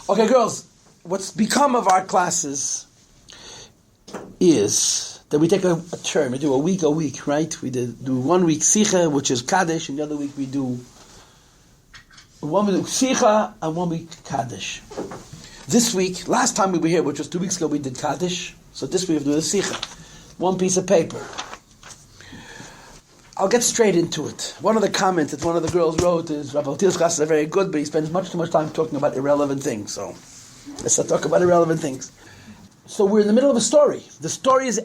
Okay, girls, what's become of our classes is that we take a turn. We do a week, right? We do 1 week Sicha, which is Kaddish, and the other week we do 1 week Sicha and 1 week Kaddish. This week, last time we were here, which was 2 weeks ago, we did Kaddish. So this week we do the Sicha. 1 piece of paper. I'll get straight into it. One of the comments that one of the girls wrote is, Rabbi Paltiel's classes are very good, but he spends much too much time talking about irrelevant things. So let's not talk about irrelevant things. So we're in the middle of a story. The story is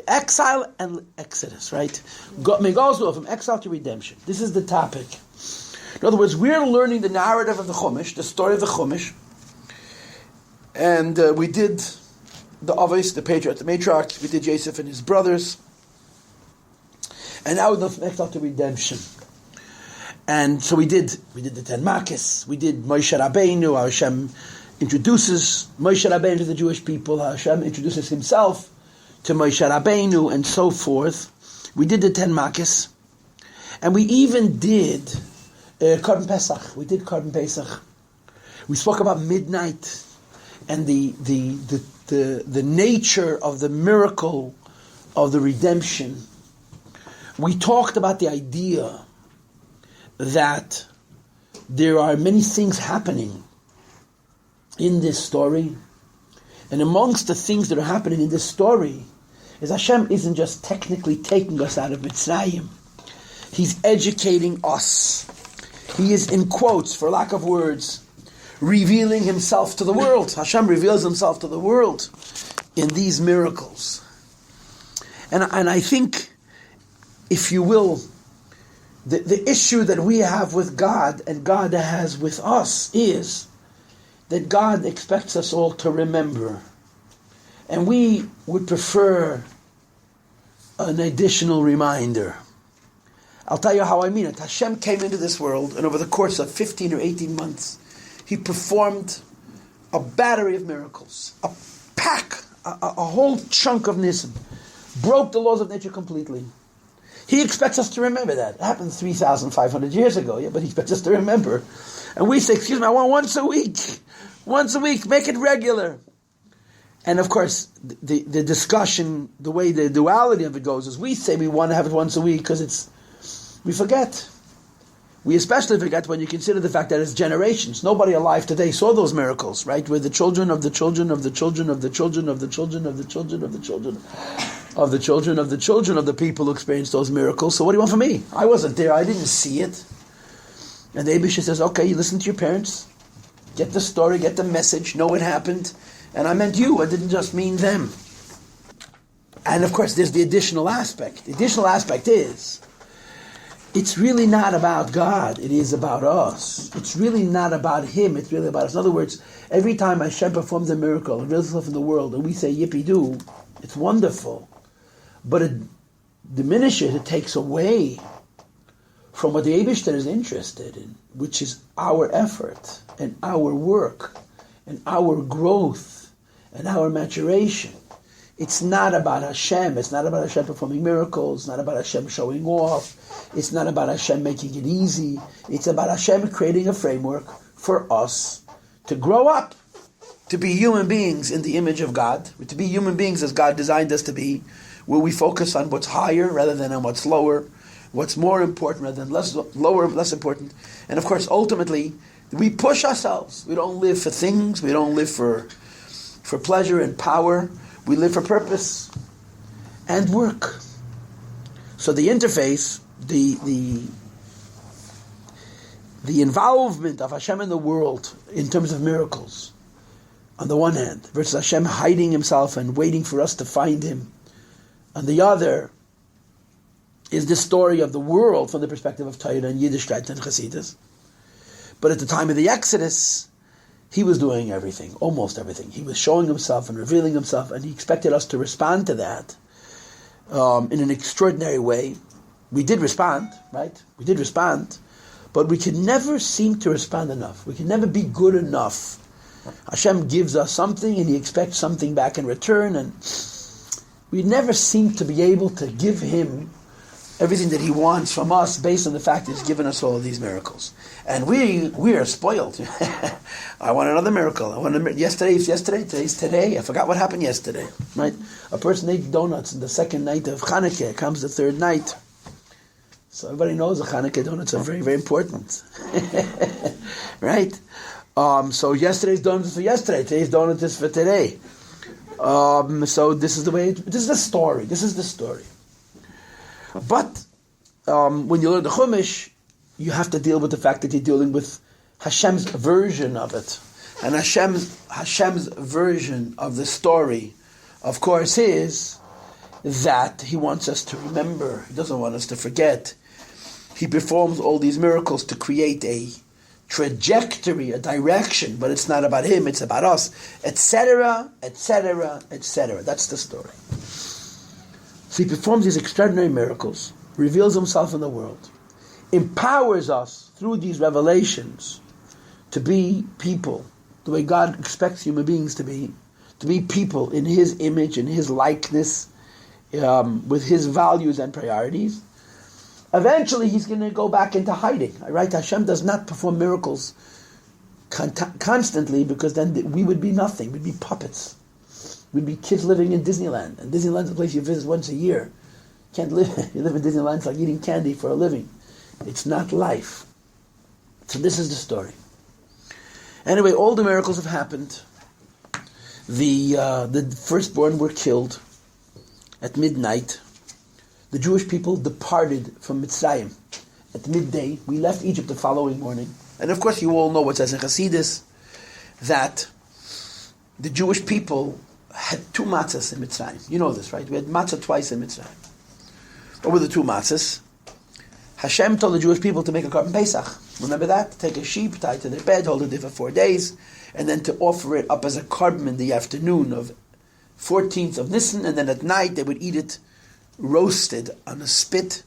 Exile and Exodus, right? Megazul, from exile to redemption. This is the topic. In other words, we're learning the narrative of the Chumash, the story of the Chumash. And we did the Avos, the patriarch, the matriarch. We did Yosef and his brothers. And now we're going from exile to redemption. And so we did the Ten Makis. We did Moshe Rabbeinu. Hashem introduces Moshe Rabbeinu to the Jewish people. Hashem introduces himself to Moshe Rabbeinu, and so forth. We did the Ten Makis. And we even did Korban Pesach. We did Korban Pesach. We spoke about midnight and the nature of the miracle of the redemption. We talked about the idea that there are many things happening in this story, and amongst the things that are happening in this story is Hashem isn't just technically taking us out of Mitzrayim. He's educating us. He is, in quotes, for lack of words, revealing himself to the world. Hashem reveals himself to the world in these miracles. And I think, if you will, the issue that we have with God and God has with us is that God expects us all to remember. And we would prefer an additional reminder. I'll tell you how I mean it. Hashem came into this world, and over the course of 15 or 18 months, he performed a battery of miracles, a whole chunk of Nisim, broke the laws of nature completely. He expects us to remember that. It happened 3,500 years ago, yeah, but he expects us to remember. And we say, excuse me, I want once a week. Once a week, make it regular. And of course, the discussion, the way the duality of it goes is we say we want to have it once a week because we forget. We especially forget when you consider the fact that it's generations. Nobody alive today saw those miracles, right? We're the children of the children of the children of the children of the children of the children of the children of the children of the children of the people who experienced those miracles. So what do you want from me? I wasn't there. I didn't see it. And the Abisha says, okay, you listen to your parents. Get the story, get the message, know what happened. And I meant you. I didn't just mean them. And of course, there's the additional aspect. The additional aspect is, it's really not about God. It is about us. It's really not about him. It's really about us. In other words, every time Hashem performs a miracle and reveals himself in the world, and we say, yippee-doo, it's wonderful. But it diminishes, it takes away from what the Eibishter is interested in, which is our effort and our work and our growth and our maturation. It's not about Hashem. It's not about Hashem performing miracles. It's not about Hashem showing off. It's not about Hashem making it easy. It's about Hashem creating a framework for us to grow up, to be human beings in the image of God, to be human beings as God designed us to be, where we focus on what's higher rather than on what's lower, what's more important rather than less important. And of course, ultimately, we push ourselves. We don't live for things. We don't live for pleasure and power. We live for purpose and work. So the interface, the involvement of Hashem in the world in terms of miracles, on the one hand, versus Hashem hiding himself and waiting for us to find him. On the other is the story of the world from the perspective of Torah and Yiddishkeit and Chassidus. But at the time of the Exodus, he was doing everything, almost everything. He was showing himself and revealing himself, and he expected us to respond to that in an extraordinary way. We did respond, right? We did respond, but we could never seem to respond enough. We could never be good enough. Hashem gives us something, and he expects something back in return, and we never seem to be able to give him everything that He wants from us based on the fact that He's given us all of these miracles. And we are spoiled. I want another miracle. Yesterday is yesterday, today's today. I forgot what happened yesterday. Right? A person ate donuts on the second night of Hanukkah. Comes the third night. So everybody knows the Hanukkah donuts are very, very important. Right? So yesterday's donuts is for yesterday. Today's donuts is for today. So this is the way. This is the story. This is the story. But when you learn the Chumash, you have to deal with the fact that you're dealing with Hashem's version of it, and Hashem's version of the story, of course, is that He wants us to remember. He doesn't want us to forget. He performs all these miracles to create a trajectory, a direction, but it's not about Him, it's about us, etc., etc., etc. That's the story. So He performs these extraordinary miracles, reveals Himself in the world, empowers us through these revelations to be people, the way God expects human beings to be people in His image, in His likeness, with His values and priorities. Eventually, He's going to go back into hiding. Right? Hashem does not perform miracles constantly, because then we would be nothing. We'd be puppets. We'd be kids living in Disneyland. And Disneyland's a place you visit once a year. You can't live. You live in Disneyland, it's like eating candy for a living. It's not life. So this is the story. Anyway, all the miracles have happened. The firstborn were killed at midnight. The Jewish people departed from Mitzrayim at midday. We left Egypt the following morning. And of course, you all know what says in Hasidus, that the Jewish people had two matzahs in Mitzrayim. You know this, right? We had matzah twice in Mitzrayim. What were the two matzahs? Hashem told the Jewish people to make a Korban Pesach. Remember that? Take a sheep, tie it to their bed, hold it there for 4 days, and then to offer it up as a korban in the afternoon of 14th of Nisan, and then at night they would eat it roasted on a spit,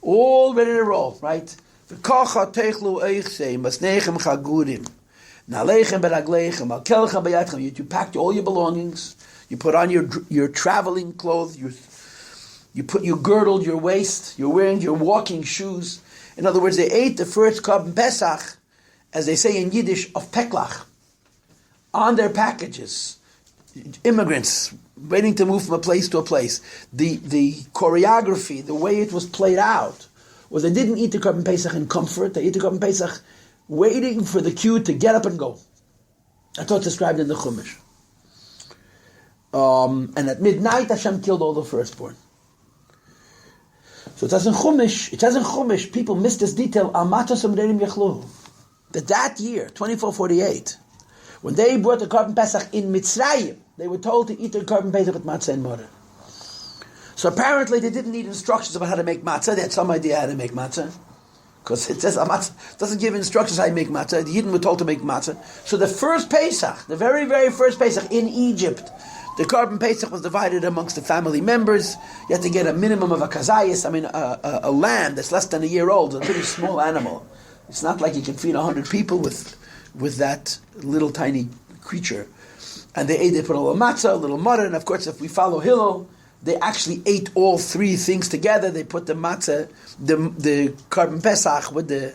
all ready to roll, right? You packed all your belongings, you put on your traveling clothes, you girdled your waist, you're wearing your walking shoes. In other words, they ate the first Korban Pesach, as they say in Yiddish, of Peklach, on their packages. Immigrants waiting to move from a place to a place. The choreography, the way it was played out, was they didn't eat the Korban Pesach in comfort. They ate the Korban Pesach waiting for the cue to get up and go. That's what's described in the Chumash. And at midnight, Hashem killed all the firstborn. So it says in Chumash, people miss this detail, that year, 2448, when they brought the Korban Pesach in Mitzrayim, they were told to eat the Korban Pesach with matzah and mortar. So apparently they didn't need instructions about how to make matzah. They had some idea how to make matzah, because it says matzah doesn't give instructions how to make matzah. The Yidden were told to make matzah. So the first Pesach, the very, very first Pesach in Egypt, the Korban Pesach was divided amongst the family members. You had to get a minimum of a kazayas, a lamb that's less than a year old, a pretty small animal. It's not like you can feed 100 people with that little tiny creature. And they put a little matzah, a little mutter, and of course if we follow Hillel, they actually ate all three things together. They put the matzah, the Korban Pesach with the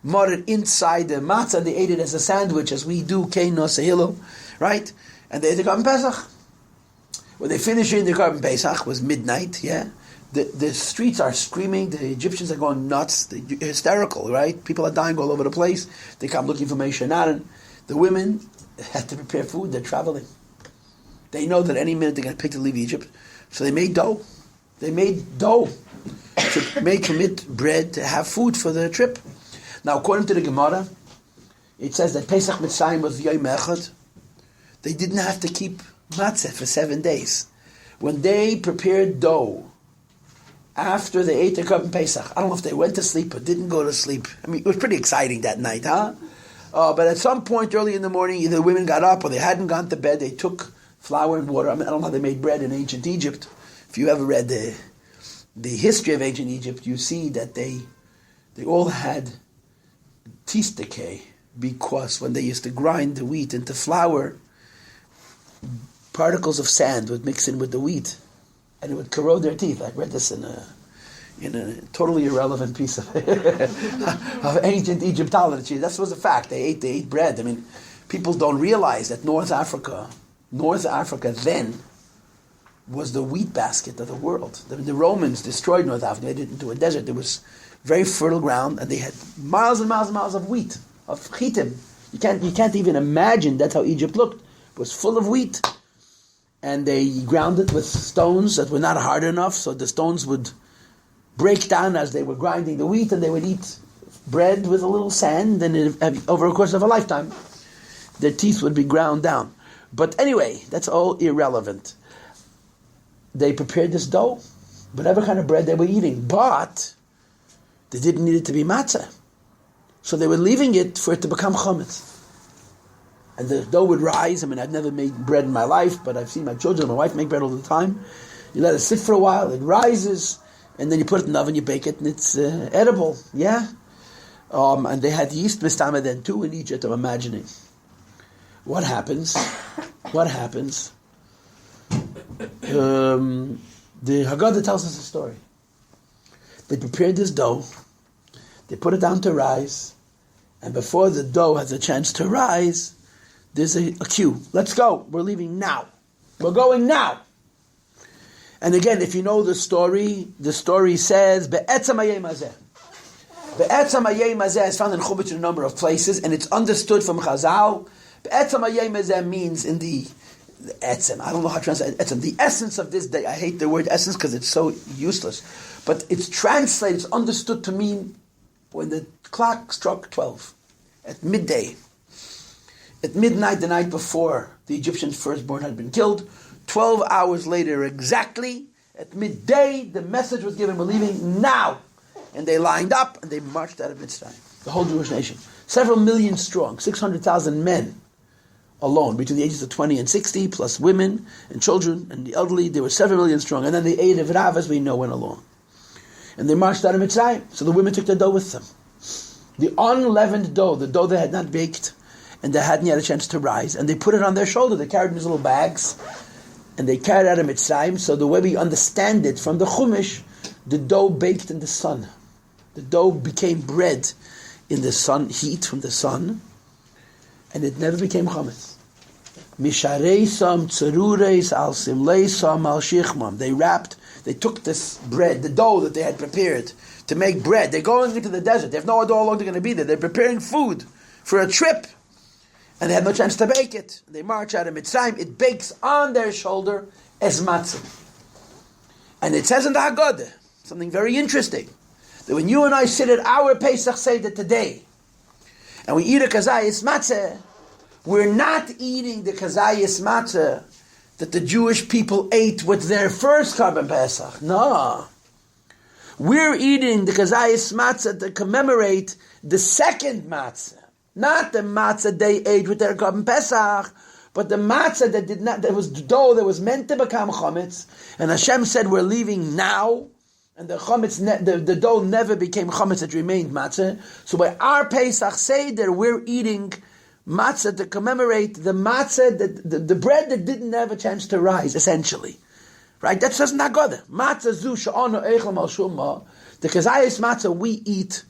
mutter inside the matzah. They ate it as a sandwich, as we do, Keinos Hillel, right? And they ate the Korban Pesach. When they finish eating the Korban Pesach, was midnight, yeah? The streets are screaming, the Egyptians are going nuts, they're hysterical, right? People are dying all over the place. They come looking for Moshe and Aaron. The women had to prepare food, they're traveling. They know that any minute they're going to pick to leave Egypt. So they made dough. They made dough to make commit bread, to have food for the trip. Now, according to the Gemara, it says that Pesach Mitzrayim was Yom Echad. They didn't have to keep matzah for 7 days. When they prepared dough, after they ate the Korban Pesach, I don't know if they went to sleep or didn't go to sleep. I mean, it was pretty exciting that night, huh? But at some point early in the morning, either the women got up or they hadn't gone to bed. They took flour and water. I don't know how they made bread in ancient Egypt. If you ever read the history of ancient Egypt, you see that they all had teeth decay, because when they used to grind the wheat into flour, particles of sand would mix in with the wheat, and it would corrode their teeth. I read this in in a totally irrelevant piece of, of ancient Egyptology. That was a fact. They ate bread. I mean, people don't realize that North Africa then was the wheat basket of the world. The Romans destroyed North Africa, made it into a desert. There was very fertile ground, and they had miles and miles and miles of wheat, of chitim. You can't even imagine that's how Egypt looked. It was full of wheat, and they ground it with stones that were not hard enough, so the stones would break down as they were grinding the wheat, and they would eat bread with a little sand, and over a course of a lifetime, their teeth would be ground down. But anyway, that's all irrelevant. They prepared this dough, whatever kind of bread they were eating, but they didn't need it to be matzah. So they were leaving it for it to become chametz. And the dough would rise. I mean, I've never made bread in my life, but I've seen my children and my wife make bread all the time. You let it sit for a while, it rises, and then you put it in the oven, you bake it, and it's edible, yeah? And they had yeast mistama then too in Egypt, I'm imagining. What happens? The Haggadah tells us a story. They prepared this dough, they put it down to rise, and before the dough has a chance to rise, there's a cue. Let's go. We're leaving now. We're going now. And again, if you know the story says, Be'etzam hayom hazeh. Be'etzam hayom hazeh is found in Chumash in a number of places, and it's understood from Chazal. Be'etzam hayom hazeh means in the etzem. I don't know how to translate etzem. The essence of this day. I hate the word essence because it's so useless. But it's translated, it's understood to mean when the clock struck 12 at midday. At midnight, the night before the Egyptian firstborn had been killed, 12 hours later exactly, at midday, the message was given, we're leaving now. And they lined up and they marched out of Mitzrayim. The whole Jewish nation. Several million strong, 600,000 men alone, between the ages of 20 and 60, plus women and children and the elderly. They were 7 million strong. And then the aid of Rav, as we know, went along. And they marched out of Mitzrayim. So the women took their dough with them. The unleavened dough, the dough they had not baked, and they hadn't had a chance to rise, and they put it on their shoulder. They carried in these little bags, and they carried out of Mitzrayim. So the way we understand it from the Chumash, the dough baked in the sun. The dough became bread in the sun, heat from the sun, and it never became chametz. Mishareisam tzerureis al simleisam al shichmam. They took this bread, the dough that they had prepared to make bread. They're going into the desert. They have no idea how long they're going to be there. They're preparing food for a trip, and they had no chance to bake it. They march out of Mitzrayim. It bakes on their shoulder as matzah. And it says in the Haggadah, something very interesting, that when you and I sit at our Pesach Seder today, and we eat a kazayis matzah, we're not eating the kazayis matzah that the Jewish people ate with their first Karban Pesach. No. We're eating the kazayis matzah to commemorate the second matzah. Not the matzah they ate with their Karban Pesach, but the matzah that was dough that was meant to become chametz. And Hashem said, we're leaving now. And the chametz, the dough never became chametz, it remained matzah. So by our Pesach Seder, we're eating matzah to commemorate the matzah, the bread that didn't have a chance to rise, essentially. Right? That says Nagada. Matzah zu sha'anu eichel mal shumma. The kazayis matzah we eat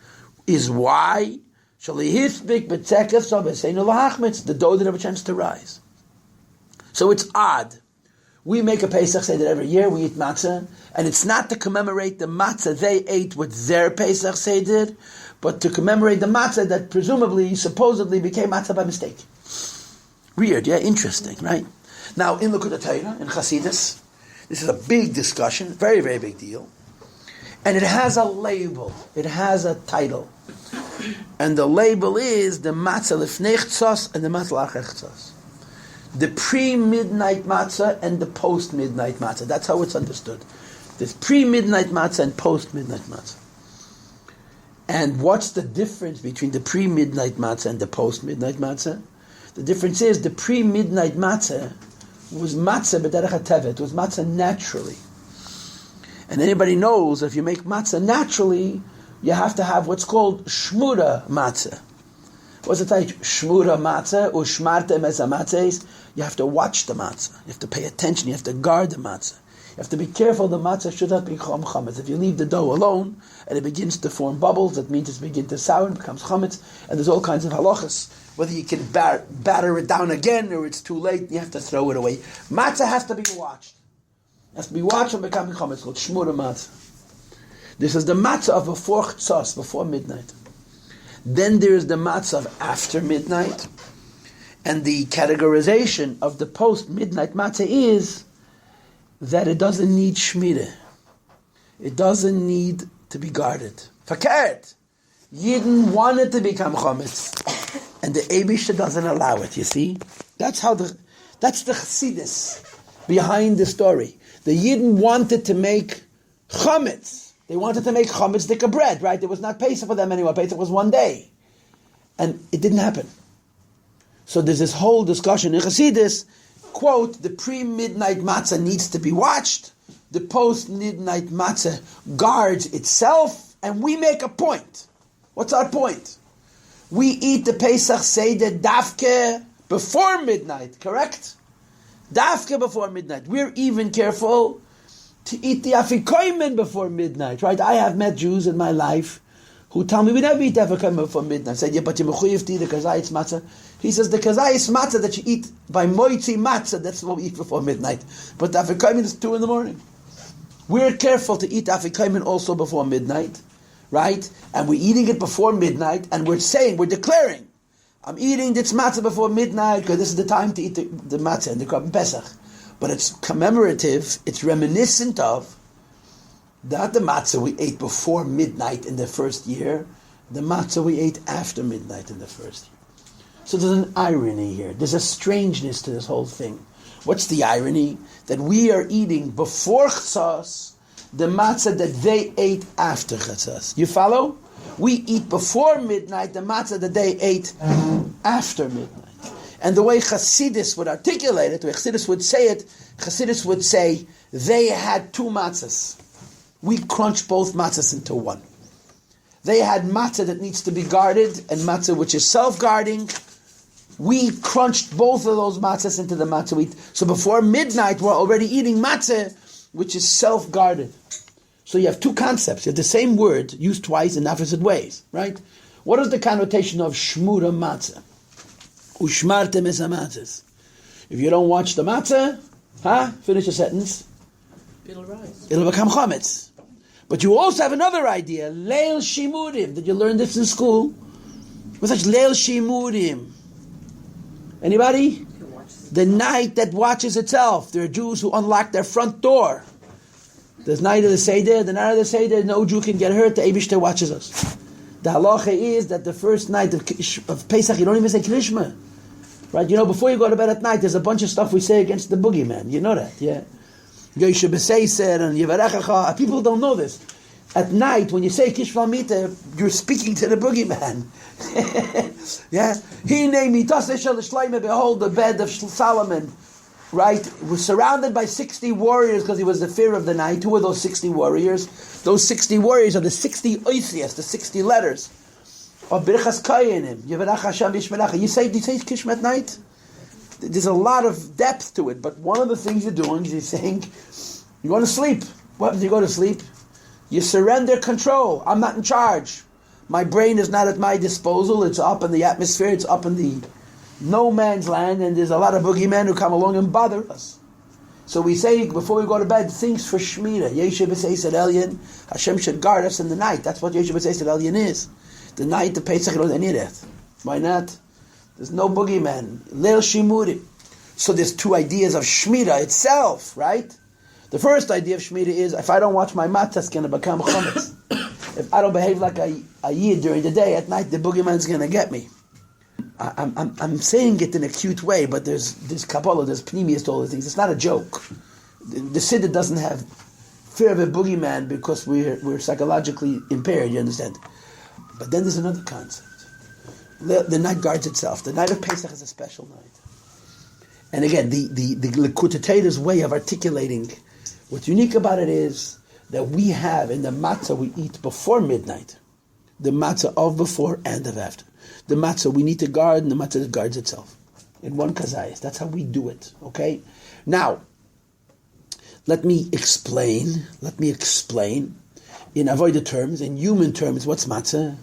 is why shalihithbik b'tzekef so b'seinu lahachmitz. The dough didn't have a chance to rise. So it's odd. We make a Pesach Seder every year, we eat matzah, and it's not to commemorate the matzah they ate with their Pesach Seder, but to commemorate the matzah that supposedly became matzah by mistake. Weird, yeah? Interesting, right? Now, in Likutei, in Chassidus, this is a big discussion, very, very big deal, and it has a label, it has a title, and the label is the matzah lifnei chtzos and the matzah lachar chtzos. The pre-midnight matzah and the post-midnight matzah. That's how it's understood. There's pre-midnight matzah and post-midnight matzah. And what's the difference between the pre-midnight matzah and the post-midnight matzah? The difference is the pre-midnight matzah was matzah b'derech hateva. It was matzah naturally. And anybody knows if you make matzah naturally, you have to have what's called shmura matzah. What's the title? Shmura matzah u'shmartem es hamatzahs. You have to watch the matzah. You have to pay attention. You have to guard the matzah. You have to be careful. The matzah should not be chametz. If you leave the dough alone and it begins to form bubbles, that means it's beginning to sour and becomes chametz. And there's all kinds of halachas. Whether you can batter it down again or it's too late, you have to throw it away. Matzah has to be watched. It has to be watched and becoming chametz. It's called shmura matzah. This is the matzah of before chtzos, before midnight. Then there is the matzah of after midnight. And the categorization of the post-midnight matzah is that it doesn't need shmirah. It doesn't need to be guarded. Fakert. Yidden wanted to become chametz. And the Eibishter doesn't allow it, you see? That's the chassidus behind the story. The Yidden wanted to make chametz. They wanted to make chametz dika bread, right? It was not Pesach for them anymore. Pesach was one day. And it didn't happen. So there's this whole discussion in Chassidus, quote, the pre-midnight matzah needs to be watched, the post-midnight matzah guards itself, and we make a point. What's our point? We eat the Pesach Seder dafke before midnight, correct? Dafke before midnight. We're even careful to eat the afikoimen before midnight, right? I have met Jews in my life who tell me we never eat afikoimen before midnight. I said, yeah, but you're mechuyev to eat the kazayis matzah. He says the kazayis matzah that you eat by moitzi matzah, that's what we eat before midnight. But the afikoimen is 2 a.m. We're careful to eat afikoimen also before midnight, right? And we're eating it before midnight, and we're declaring, I'm eating this matzah before midnight because this is the time to eat the matzah and the Korban Pesach. But it's commemorative, it's reminiscent of not the matzah we ate before midnight in the first year, the matzah we ate after midnight in the first year. So there's an irony here. There's a strangeness to this whole thing. What's the irony? That we are eating before Chasas the matzah that they ate after Chasas. You follow? We eat before midnight the matzah that they ate after midnight. And the way Chassidus would articulate it, the way Chassidus would say it, Chassidus would say, they had 2 matzahs. We crunched both matzahs into one. They had matzah that needs to be guarded and matzah which is self-guarding. We crunched both of those matzahs into the matzah we eat. So before midnight, we're already eating matzah which is self-guarded. So you have 2 concepts. You have the same word used twice in opposite ways, right? What is the connotation of shmura matzah? Ushmartem es hamatzahs. If you don't watch the matzah, finish the sentence. It'll rise. It'll become chametz. But you also have another idea, leil shimurim. Did you learn this in school? What's such leil shimurim? Anybody? The night that watches itself. There are Jews who unlock their front door. There's night of the Seder, the night of the Seder, no Jew can get hurt, the Eibishter watches us. The halacha is that the first night of Pesach, you don't even say Krishma. Right? You know, before you go to bed at night, there's a bunch of stuff we say against the boogeyman. You know that, yeah? Yossi and Yevarechacha. People don't know this. At night, when you say Kishval Mita, you're speaking to the boogeyman. Yeah? Behold, the bed of Solomon. Right? Was surrounded by 60 warriors because he was the fear of the night. Who are those 60 warriors? Those 60 warriors are the 60 oisias, the 60 letters of Birchas Kayanim. Yevarach Hashem Bishmeracha. You say Kishma at night? There's a lot of depth to it, but one of the things you're doing is you're saying, you want to sleep. What happens when you go to sleep? You surrender control. I'm not in charge. My brain is not at my disposal. It's up in the atmosphere. It's up in the no man's land, and there's a lot of boogeymen who come along and bother us. So we say, before we go to bed, things for Shmira. Yeshe b'seisad elyon. Hashem should guard us in the night. That's what Yeshe b'seisad elyon is. The night, the Pesach, they need it. Why not? There's no boogeyman. Leil Shimurim. So there's 2 ideas of Shmira itself, right? The first idea of Shmira is, if I don't watch my matzah, it's going to become chametz. If I don't behave like a yid during the day, at night the boogeyman's going to get me. I'm saying it in a cute way, but there's Kabbalah, there's Pneumius to all the things. It's not a joke. The Siddur doesn't have fear of a boogeyman because we're psychologically impaired, you understand? But then there's another concept. The night guards itself. The night of Pesach is a special night. And again, the Likutei's way of articulating what's unique about it is that we have in the matzah we eat before midnight, the matzah of before and of after. The matzah we need to guard, and the matzah that guards itself. In one kazayas. That's how we do it, okay? Now, Let me explain. In avoided terms, in human terms, what's matzah?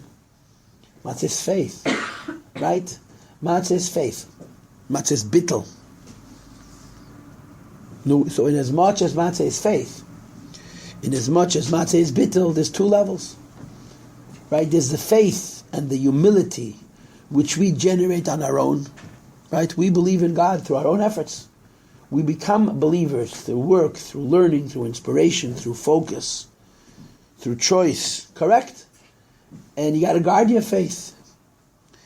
Matzah is faith, right? Matzah is faith. Matzah is bittul. No, so in as much as matzah is faith, in as much as matzah is bittul, there's two levels, right? There's the faith and the humility which we generate on our own, right? We believe in God through our own efforts. We become believers through work, through learning, through inspiration, through focus, through choice, correct? And you got to guard your faith.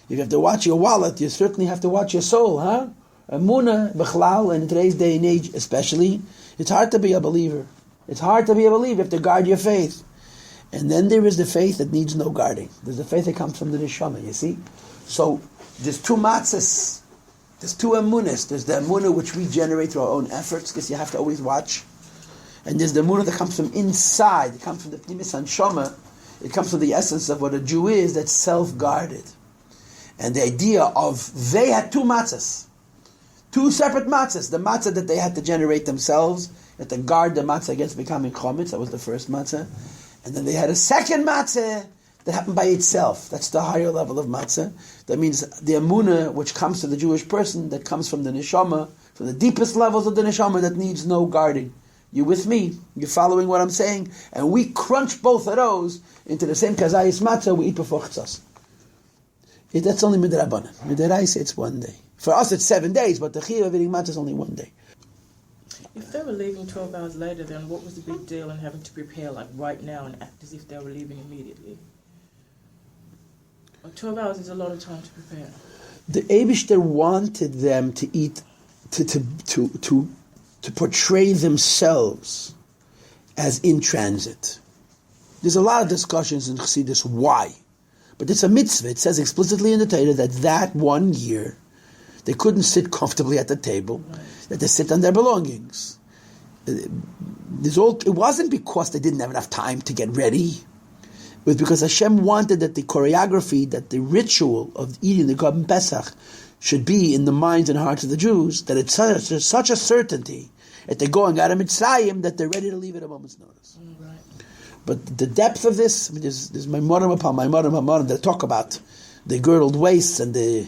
If you have to watch your wallet, you certainly have to watch your soul, huh? Emunah, b'chlal, and in today's day and age especially, it's hard to be a believer. It's hard to be a believer. You have to guard your faith. And then there is the faith that needs no guarding. There's the faith that comes from the neshama, you see? So there's two matzahs. There's two emunas. There's the emunah which we generate through our own efforts, because you have to always watch. And there's the emunah that comes from inside. It comes from the pnimis hanshama. It comes from the essence of what a Jew is, that's self-guarded. And the idea of, they had two matzahs. Two separate matzahs. The matzah that they had to generate themselves, had to guard the matzah against becoming chometz. That was the first matzah. And then they had a second matzah that happened by itself. That's the higher level of matzah. That means the emunah, which comes to the Jewish person, that comes from the neshama, from the deepest levels of the neshama, that needs no guarding. You with me? You're following what I'm saying? And we crunch both of those into the same kazayis matzah we eat before chtzas. That's only midrabanan. Midraisa, it's 1 day. For us, it's 7 days, but the chiyuv of eating matzah is only 1 day. If they were leaving 12 hours later, then what was the big deal in having to prepare like right now and act as if they were leaving immediately? 12 hours is a lot of time to prepare. The Eibishter wanted them to eat, to portray themselves as in transit. There's a lot of discussions in Chassidus why, but it's a mitzvah. It says explicitly in the Torah that 1 year they couldn't sit comfortably at the table, right, that they sit on their belongings. It wasn't because they didn't have enough time to get ready. It was because Hashem wanted that the choreography, that the ritual of eating the Korban Pesach should be in the minds and hearts of the Jews, that it's such a certainty that they're going out of Mitzrayim that they're ready to leave at a moment's notice. Right. But the depth of this, I mean, there's my Maimorim that talk about the girdled waists and the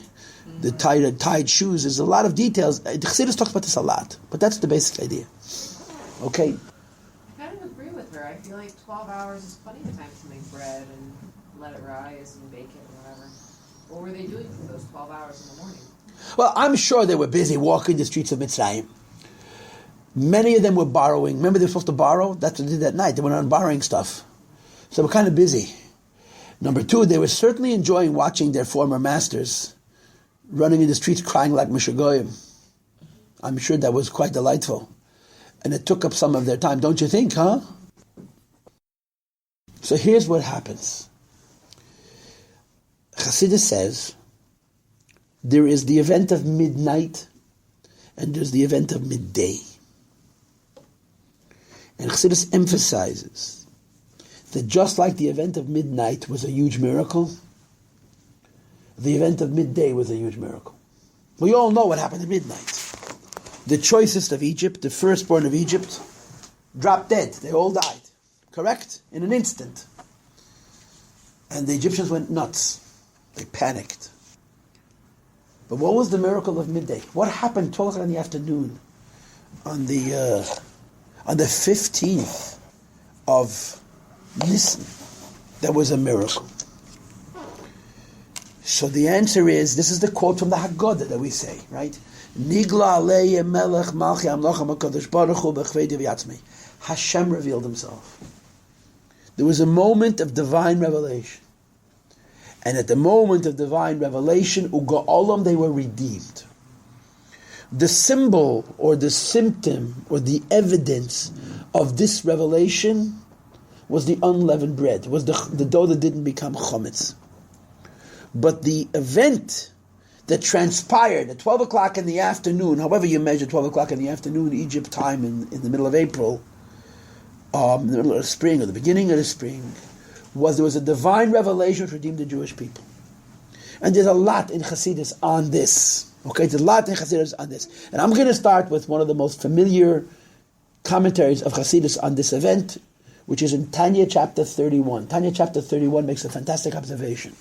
tied shoes. There's a lot of details. The Chassidus talks about this a lot, but that's the basic idea. Okay. I kind of agree with her. I feel like 12 hours is plenty of time to make bread and let it rise and bake it or whatever. What were they doing for those 12 hours in the morning? Well, I'm sure they were busy walking the streets of Mitzrayim. Many of them were borrowing. Remember they were supposed to borrow? That's what they did that night. They went on borrowing stuff. So they were kind of busy. Number two, they were certainly enjoying watching their former masters running in the streets crying like Mishagoyim. I'm sure that was quite delightful. And it took up some of their time, don't you think, huh? So here's what happens. Chassidus says, there is the event of midnight and there's the event of midday. And Chassidus emphasizes that just like the event of midnight was a huge miracle, the event of midday was a huge miracle. We all know what happened at midnight. The choicest of Egypt, the firstborn of Egypt, dropped dead. They all died. Correct? In an instant. And the Egyptians went nuts. They panicked. But what was the miracle of midday? What happened 12 o'clock in the afternoon on the 15th of Nisan? That was a miracle. So the answer is, this is the quote from the Haggadah that we say, right? Nigla alei melech malchi amlocha makadosh baruch hu b'chvei v'yatzmei. Hashem revealed himself. There was a moment of divine revelation. And at the moment of divine revelation, u'ga'olam, they were redeemed. The symbol or the symptom or the evidence of this revelation was the unleavened bread, was the dough that didn't become chometz. But the event that transpired at 12 o'clock in the afternoon, however you measure 12 o'clock in the afternoon, Egypt time in the middle of April, in the middle of the spring or the beginning of the spring, there was a divine revelation which redeemed the Jewish people. And there's a lot in Chassidus on this. Okay, there's a lot in Chassidus on this. And I'm going to start with one of the most familiar commentaries of Hasidus on this event, which is in Tanya chapter 31. Tanya chapter 31 makes a fantastic observation.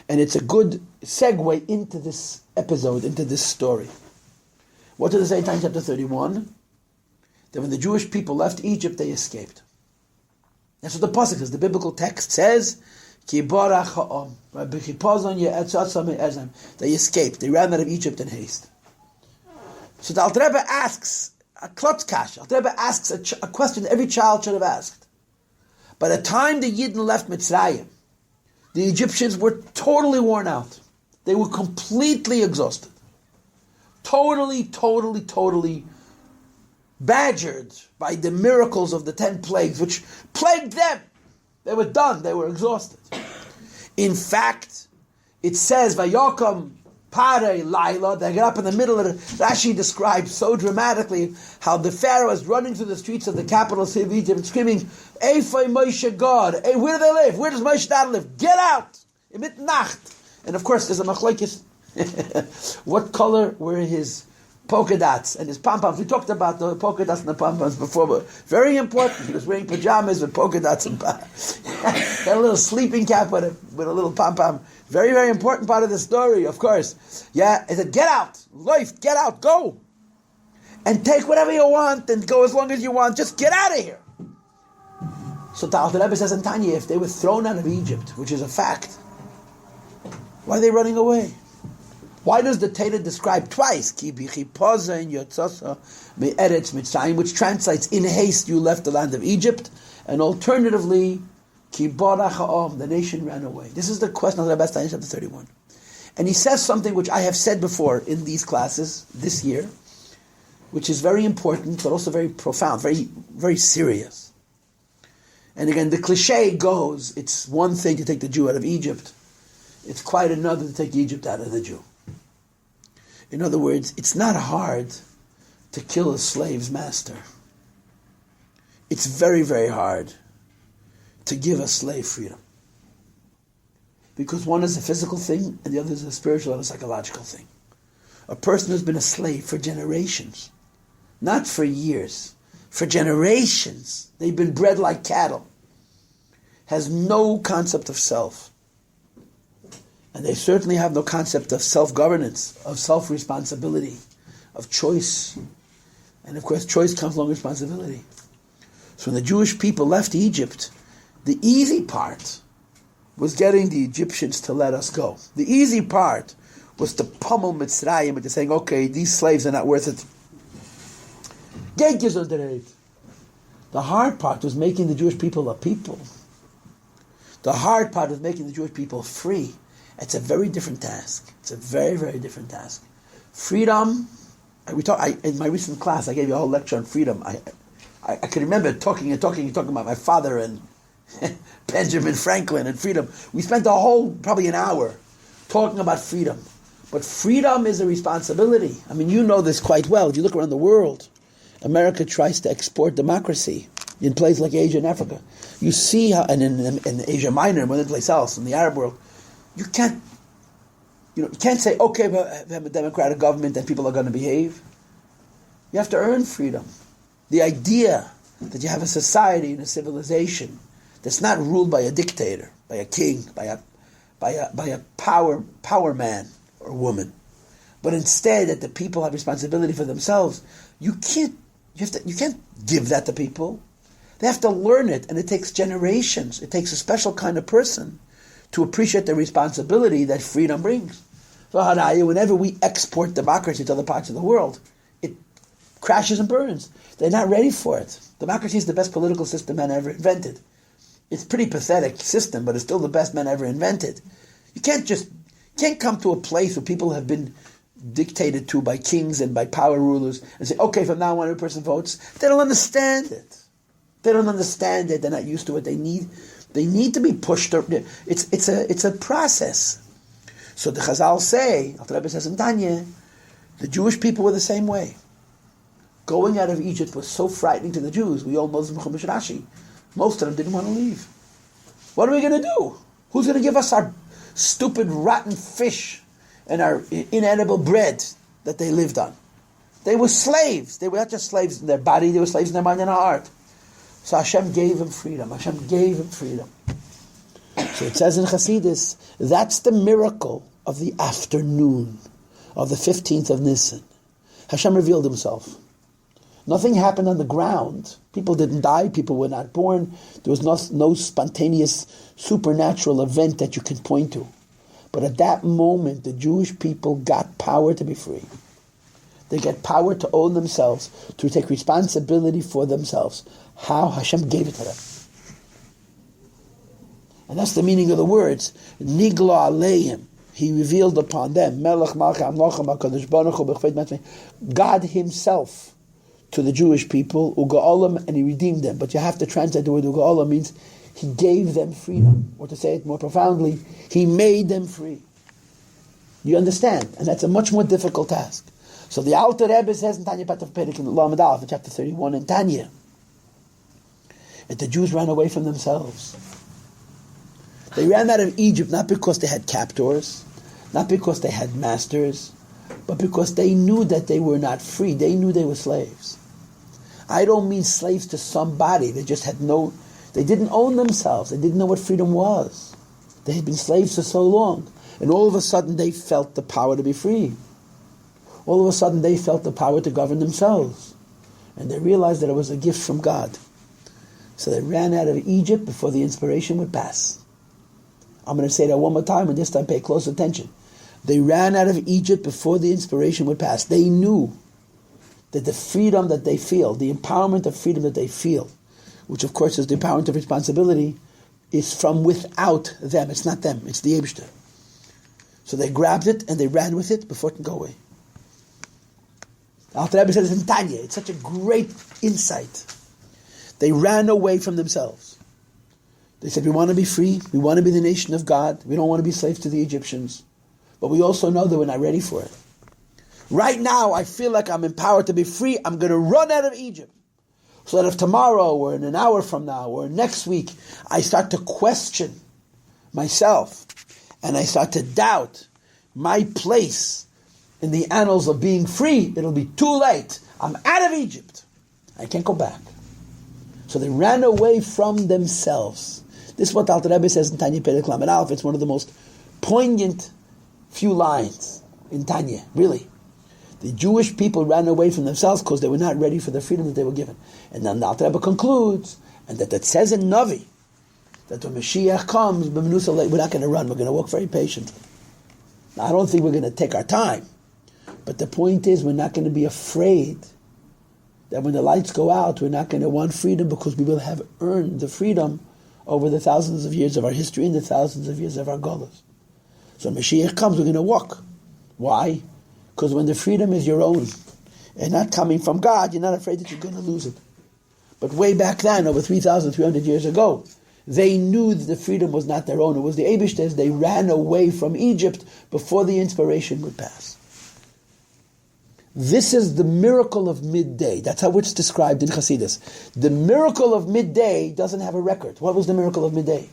And it's a good segue into this episode, into this story. What does it say in Tanya chapter 31? That when the Jewish people left Egypt, they escaped. That's what the pasuk says. The biblical text says, Ki barach ha'am, they escaped. They ran out of Egypt in haste. So the Alter Rebbe asks a klotzkash. Alter Rebbe asks a question every child should have asked. By the time the Yidden left Mitzrayim, the Egyptians were totally worn out. They were completely exhausted. Totally badgered by the miracles of the 10 plagues, which plagued them. They were done. They were exhausted. In fact, it says, Vayokam Pare Laila, they got up in the middle of it. Rashi describes so dramatically how the Pharaoh is running through the streets of the capital city of Egypt screaming, Eifei Moshe God, hey, where do they live? Where does Moshe Dad live? Get out! Mit Nacht. And of course, there's a machlokes. What color were his polka dots and his pom-poms? We talked about the polka dots and the pom-poms before, but very important. He was wearing pajamas with polka dots and had a little sleeping cap with a little pom-pom. Very, very important part of the story, of course. Yeah, he said, get out, life, get out, go. And take whatever you want and go as long as you want. Just get out of here. So the Alter Rebbe says in Tanya, if they were thrown out of Egypt, which is a fact, why are they running away? Why does the Torah describe twice, Ki bichipoza in yotzasa me'eretz Mitzrayim, which translates, in haste you left the land of Egypt, and alternatively, Ki barach ha'am, the nation ran away. This is the question of Rabbi chapter 31. And he says something which I have said before in these classes this year, which is very important, but also very profound, very, very serious. And again, the cliche goes, it's one thing to take the Jew out of Egypt, it's quite another to take Egypt out of the Jew. In other words, it's not hard to kill a slave's master. It's very, very hard to give a slave freedom. Because one is a physical thing and the other is a spiritual and a psychological thing. A person who's been a slave for generations, not for years, for generations, they've been bred like cattle, has no concept of self. And they certainly have no concept of self-governance, of self-responsibility, of choice. And of course, choice comes along with responsibility. So when the Jewish people left Egypt, the easy part was getting the Egyptians to let us go. The easy part was to pummel Mitzrayim into saying, okay, these slaves are not worth it. The hard part was making the Jewish people a people. The hard part was making the Jewish people free. It's a very different task. It's a very, very different task. Freedom, in my recent class, I gave you a whole lecture on freedom. I can remember talking about my father and Benjamin Franklin and freedom. We spent probably an hour talking about freedom. But freedom is a responsibility. I mean, you know this quite well. If you look around the world, America tries to export democracy in places like Asia and Africa. You see how, and in Asia Minor, and one place else, in the Arab world, you can't say, okay, we have a democratic government and people are going to behave. You have to earn freedom. The idea that you have a society and a civilization that's not ruled by a dictator, by a king, by a power man or woman, but instead that the people have responsibility for themselves. You can't give that to people. They have to learn it, and it takes generations. It takes a special kind of person to appreciate the responsibility that freedom brings. So whenever we export democracy to other parts of the world, it crashes and burns. They're not ready for it. Democracy is the best political system man ever invented. It's a pretty pathetic system, but it's still the best man ever invented. You can't come to a place where people have been dictated to by kings and by power rulers and say, okay, from now on every person votes. They don't understand it. They don't understand it. They're not used to it. They need to be pushed. It's a process. So the Chazal say, Alter Rebbe says in Tanya, the Jewish people were the same way. Going out of Egypt was so frightening to the Jews. We all know this from Chumash Rashi. Most of them didn't want to leave. What are we going to do? Who's going to give us our stupid rotten fish and our inedible bread that they lived on? They were slaves. They were not just slaves in their body, they were slaves in their mind and their heart. So Hashem gave him freedom. Hashem gave him freedom. So it says in Chassidus, that's the miracle of the afternoon of the 15th of Nisan. Hashem revealed himself. Nothing happened on the ground. People didn't die. People were not born. There was no spontaneous supernatural event that you can point to. But at that moment, the Jewish people got power to be free. They get power to own themselves, to take responsibility for themselves. How? Hashem gave it to them. And that's the meaning of the words. Nigla aleihim. He revealed upon them. Melech malchei amlochem HaKadosh Baruch Hu b'chved matzmei. God himself to the Jewish people, Ugaolam, and he redeemed them. But you have to translate the word Ugaolam means he gave them freedom. Or to say it more profoundly, he made them free. You understand? And that's a much more difficult task. So the Alter Rebbe says in Tanya Patav Perek in Lamed Aleph, in chapter 31 in Tanya, that the Jews ran away from themselves. They ran out of Egypt not because they had captors, not because they had masters, but because they knew that they were not free. They knew they were slaves. I don't mean slaves to somebody. They just had they didn't own themselves. They didn't know what freedom was. They had been slaves for so long. And all of a sudden they felt the power to be free. All of a sudden they felt the power to govern themselves. And they realized that it was a gift from God. So they ran out of Egypt before the inspiration would pass. I'm going to say that one more time, and this time pay close attention. They ran out of Egypt before the inspiration would pass. They knew that the freedom that they feel, the empowerment of freedom that they feel, which of course is the empowerment of responsibility, is from without them. It's not them, it's the Eibishter. So they grabbed it and they ran with it before it can go away. Alter Rebbe says in Tanya, it's such a great insight. They ran away from themselves. They said, we want to be free, we want to be the nation of God, we don't want to be slaves to the Egyptians. But we also know that we're not ready for it. Right now, I feel like I'm empowered to be free. I'm going to run out of Egypt. So that if tomorrow, or in an hour from now, or next week, I start to question myself, and I start to doubt my place in the annals of being free, it'll be too late. I'm out of Egypt. I can't go back. So they ran away from themselves. This is what Alter Rebbe says in Tanya Perek Lamed Aleph. It's one of the most poignant few lines in Tanya, really. The Jewish people ran away from themselves because they were not ready for the freedom that they were given. And then the Alter Rebbe concludes, and that says in Navi, that when Mashiach comes, we're not going to run, we're going to walk very patiently. Now, I don't think we're going to take our time, but the point is we're not going to be afraid that when the lights go out, we're not going to want freedom because we will have earned the freedom over the thousands of years of our history and the thousands of years of our Golos. So when Mashiach comes, we're going to walk. Why? Because when the freedom is your own and not coming from God, you're not afraid that you're going to lose it. But way back then, over 3,300 years ago, they knew that the freedom was not their own. It was the Eibishter's. They ran away from Egypt before the inspiration would pass. This is the miracle of midday. That's how it's described in Chassidus. The miracle of midday doesn't have a record. What was the miracle of midday?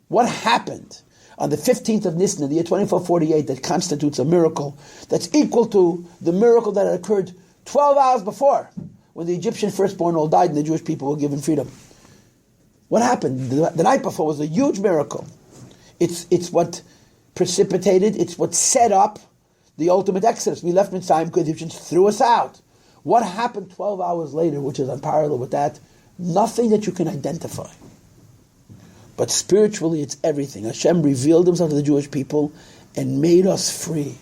What happened on the 15th of Nisan, in the year 2448, that constitutes a miracle that's equal to the miracle that had occurred 12 hours before, when the Egyptian firstborn all died and the Jewish people were given freedom? What happened? The night before was a huge miracle. It's what precipitated, it's what set up the ultimate exodus. We left Mitzrayim because the Egyptians threw us out. What happened 12 hours later, which is unparalleled with that? Nothing that you can identify. But spiritually, it's everything. Hashem revealed himself to the Jewish people and made us free.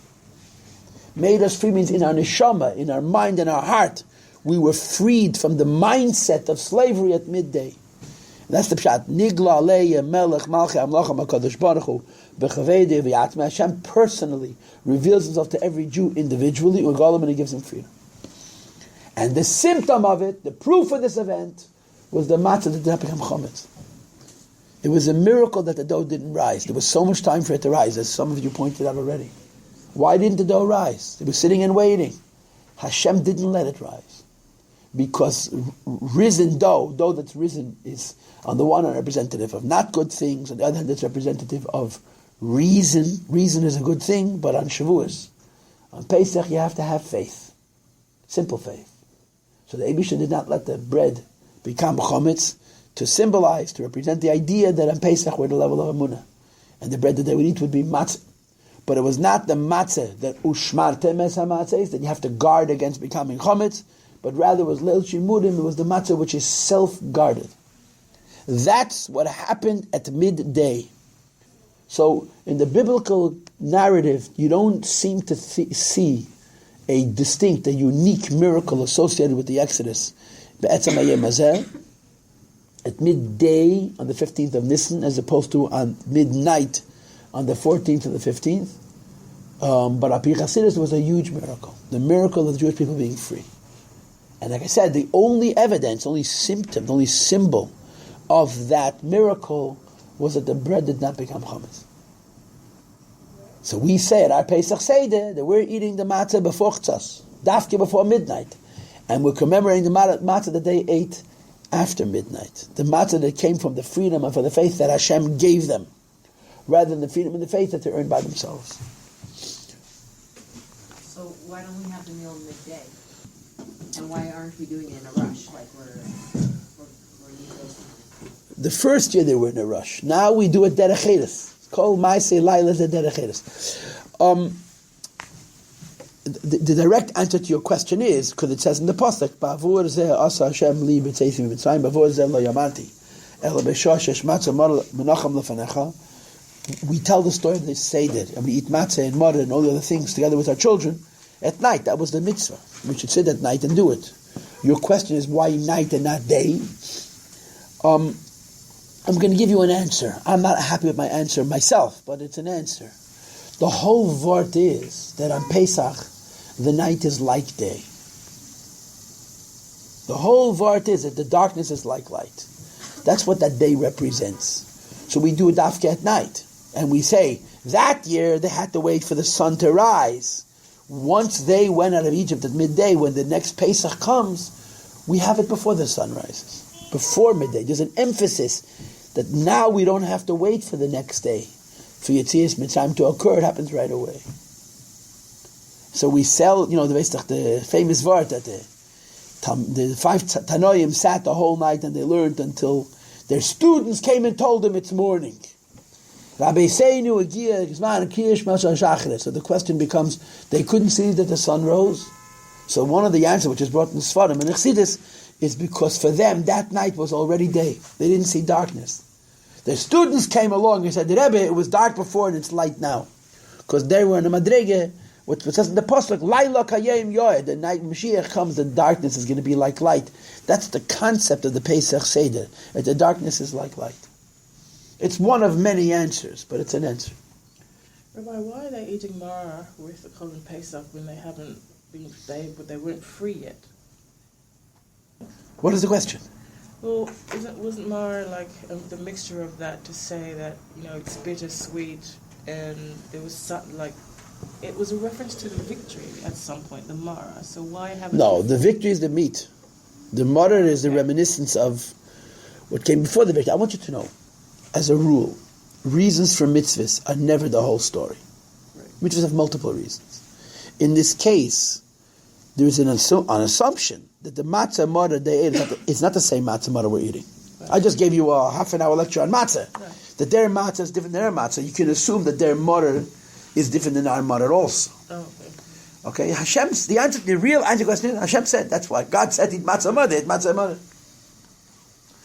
Made us free means in our neshama, in our mind, in our heart, we were freed from the mindset of slavery at midday. And that's the pshat. Nigla aleya melech malchei amlochem HaKadosh Baruch Hu b'chavei v'yatmei. Hashem personally reveals himself to every Jew individually, and he gives him freedom. And the symptom of it, the proof of this event, was the Matza that did not become chometz. It was a miracle that the dough didn't rise. There was so much time for it to rise, as some of you pointed out already. Why didn't the dough rise? It was sitting and waiting. Hashem didn't let it rise. Because risen dough that's risen, is on the one hand representative of not good things, on the other hand it's representative of reason. Reason is a good thing, but on Shavuos, on Pesach, you have to have faith. Simple faith. So the Eibishter did not let the bread become chometz to symbolize, to represent the idea that on Pesach we're at the level of Amunah. And the bread that they would eat would be matzah. But it was not the matzah that ushmartem es hamatzah, that you have to guard against becoming chometz, but rather it was leil shimurim, it was the matzah which is self-guarded. That's what happened at midday. So in the biblical narrative, you don't seem to see a distinct, a unique miracle associated with the Exodus. Be'etzem hayom hazeh, at midday on the 15th of Nisan, as opposed to on midnight on the 14th of the 15th. But Api Chasidus was a huge miracle. The miracle of the Jewish people being free. And like I said, the only evidence, only symptom, the only symbol of that miracle was that the bread did not become chametz. So we say at our Pesach Seder that we're eating the matzah before chtzas, dafke before midnight. And we're commemorating the matzah that they ate after midnight. The matzah that came from the freedom and from the faith that Hashem gave them, rather than the freedom and the faith that they earned by themselves. So why don't we have the meal midday? And why aren't we doing it in a rush like we're The first year they were in a rush. Now we do it derech cheres. Kol ma'aseh laila ze derech cheres. The direct answer to your question is, because it says in the pasuk, "Ba'avur zeh asa Hashem li b'tzeifim b'mitzrayim, ba'avur zeh lo yamarti, ela b'shosh matzah menachem lefanecha." We tell the story of the Seder, and we eat matzah and mother and all the other things together with our children at night. That was the mitzvah. We should sit at night and do it. Your question is why night and not day? I'm going to give you an answer. I'm not happy with my answer myself, but it's an answer. The whole vort is that on Pesach, the night is like day. The whole vort is that the darkness is like light. That's what that day represents. So we do a dafke at night. And we say, that year they had to wait for the sun to rise. Once they went out of Egypt at midday, when the next Pesach comes, we have it before the sun rises. Before midday. There's an emphasis that now we don't have to wait for the next day for Yetzias Mitzrayim to occur. It happens right away. So we sell, the famous word that the 5 Tanoim sat the whole night and they learned until their students came and told them it's morning. Rabbi Seinu Agia Gizman Kirish Masha Shachris. So the question becomes, they couldn't see that the sun rose. So one of the answers, which is brought in Sfarim and Chassidus, is because for them that night was already day. They didn't see darkness. Their students came along and said, Rebbe, it was dark before and it's light now. Because they were in a madrege, what says in the Pasuk, Laila Kayem Yoed, the night Mashiach comes, the darkness is going to be like light. That's the concept of the Pesach Seder, that the darkness is like light. It's one of many answers, but it's an answer. Rabbi, why are they eating Mara with the Korban Pesach when they haven't been, they weren't free yet? What is the question? Well, wasn't Mara like the mixture of that to say that, it's bittersweet, and there was something like, it was a reference to the victory at some point, the Mara. So why haven't... No, the victory is the meat. The Mara is the reminiscence of what came before the victory. I want you to know, as a rule, reasons for mitzvahs are never the whole story. Right. Mitzvahs have multiple reasons. In this case, there is an assumption that the matzah mother they ate is not the same matzah mother we're eating. Right. I just gave you a half an hour lecture on matzah. Right. That their matzah is different than our matzah. You can assume that their mother is different than our mother also. Oh, okay. The real answer to the question is, Hashem said, that's why God said eat matzah mother, eat matzah mother.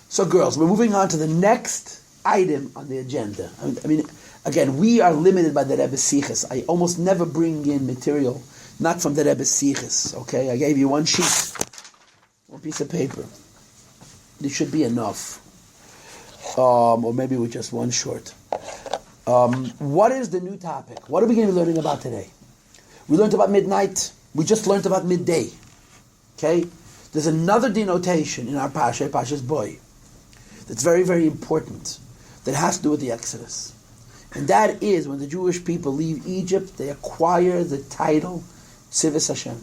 So girls, we're moving on to the next item on the agenda. I mean, again, we are limited by the Rebbe Sichos. I almost never bring in material not from the Rebbe Sichos, okay? I gave you one sheet, one piece of paper. There should be enough. Or maybe with just one short. What is the new topic? What are we going to be learning about today? We learned about midnight. We just learned about midday. Okay? There's another denotation in our Pasha, Pasha's boy, that's very, very important, that has to do with the Exodus. And that is when the Jewish people leave Egypt, they acquire the title Tzivos Hashem,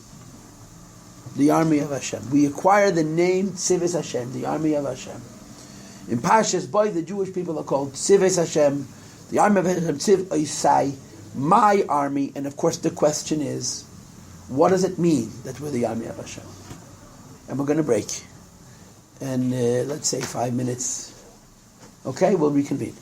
the army of Hashem. We acquire the name Tzivos Hashem, the army of Hashem. In Pasha's boy, the Jewish people are called Tzivos Hashem, the army of Hashem, Tziv Oisai, my army. And of course the question is, What does it mean that we're the army of Hashem? And we're going to break. And let's say 5 minutes. Okay, we'll reconvene.